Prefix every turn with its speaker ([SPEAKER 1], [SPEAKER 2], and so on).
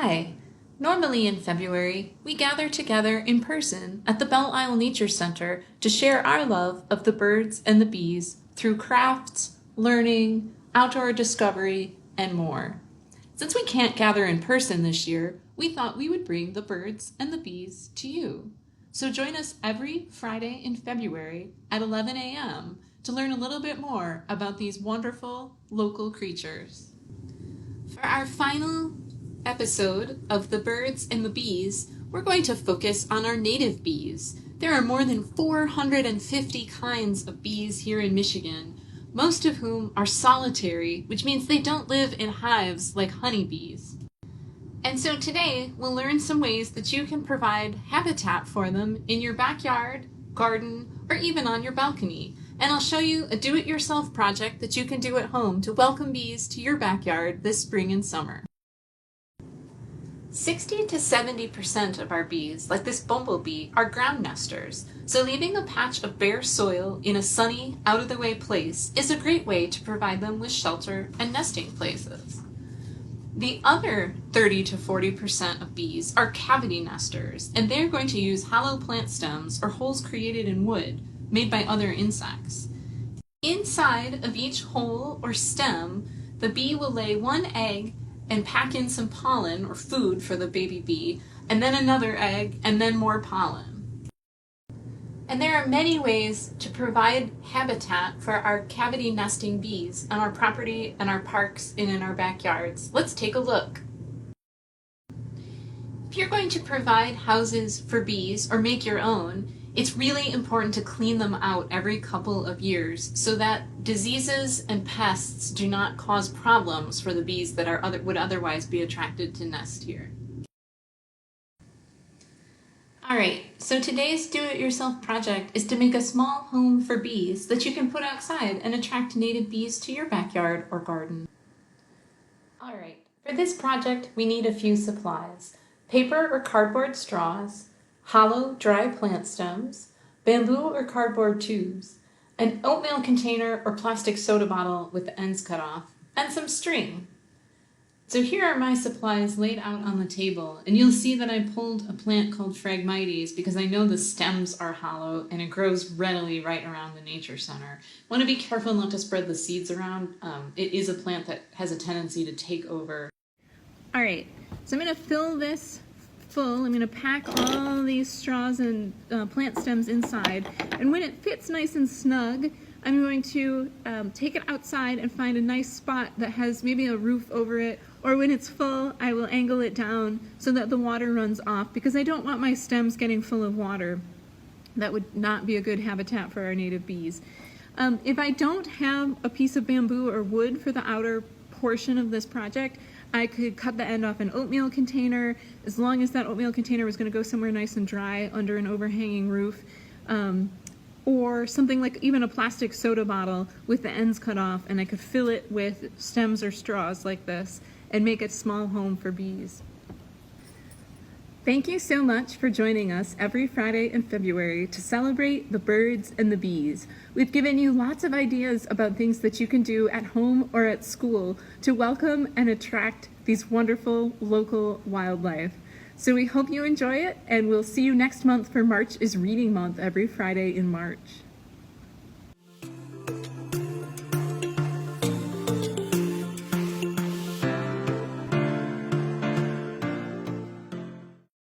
[SPEAKER 1] Hi! Normally in February, we gather together in person at the Belle Isle Nature Center to share our love of the birds and the bees through crafts, learning, outdoor discovery, and more. Since we can't gather in person this year, we thought we would bring the birds and the bees to you. So join us every Friday in February at 11 a.m. to learn a little bit more about these wonderful local creatures. For our final episode of the birds and the bees, we're going to focus on our native bees. There are more than 450 kinds of bees here in Michigan, most of whom are solitary, which means they don't live in hives like honeybees. And so today we'll learn some ways that you can provide habitat for them in your backyard, garden, or even on your balcony. And I'll show you a do-it-yourself project that you can do at home to welcome bees to your backyard this spring and summer. 60 to 70% of our bees, like this bumblebee, are ground nesters, so leaving a patch of bare soil in a sunny, out-of-the-way place is a great way to provide them with shelter and nesting places. The other 30 to 40% of bees are cavity nesters, and they're going to use hollow plant stems or holes created in wood, made by other insects. Inside of each hole or stem, the bee will lay one egg and pack in some pollen or food for the baby bee, and then another egg, and then more pollen. And there are many ways to provide habitat for our cavity nesting bees on our property and our parks and in our backyards. Let's take a look. If you're going to provide houses for bees or make your own, it's really important to clean them out every couple of years so that diseases and pests do not cause problems for the bees that would otherwise be attracted to nest here. Alright, so today's do-it-yourself project is to make a small home for bees that you can put outside and attract native bees to your backyard or garden. Alright, for this project we need a few supplies: paper or cardboard straws, hollow, dry plant stems, bamboo or cardboard tubes, an oatmeal container or plastic soda bottle with the ends cut off, and some string. So here are my supplies laid out on the table, and you'll see that I pulled a plant called Phragmites because I know the stems are hollow and it grows readily right around the nature center. Want to be careful not to spread the seeds around. It is a plant that has a tendency to take over. Alright, so I'm going to fill this full. I'm going to pack all these straws and plant stems inside, and when it fits nice and snug, I'm going to take it outside and find a nice spot that has maybe a roof over it, or when it's full I will angle it down so that the water runs off, because I don't want my stems getting full of water. That would not be a good habitat for our native bees. If I don't have a piece of bamboo or wood for the outer portion of this project, I could cut the end off an oatmeal container, as long as that oatmeal container was going to go somewhere nice and dry under an overhanging roof, or something like even a plastic soda bottle with the ends cut off, and I could fill it with stems or straws like this and make a small home for bees. Thank you so much for joining us every Friday in February to celebrate the birds and the bees. We've given you lots of ideas about things that you can do at home or at school to welcome and attract these wonderful local wildlife. So we hope you enjoy it, and we'll see you next month for March is Reading Month every Friday in March.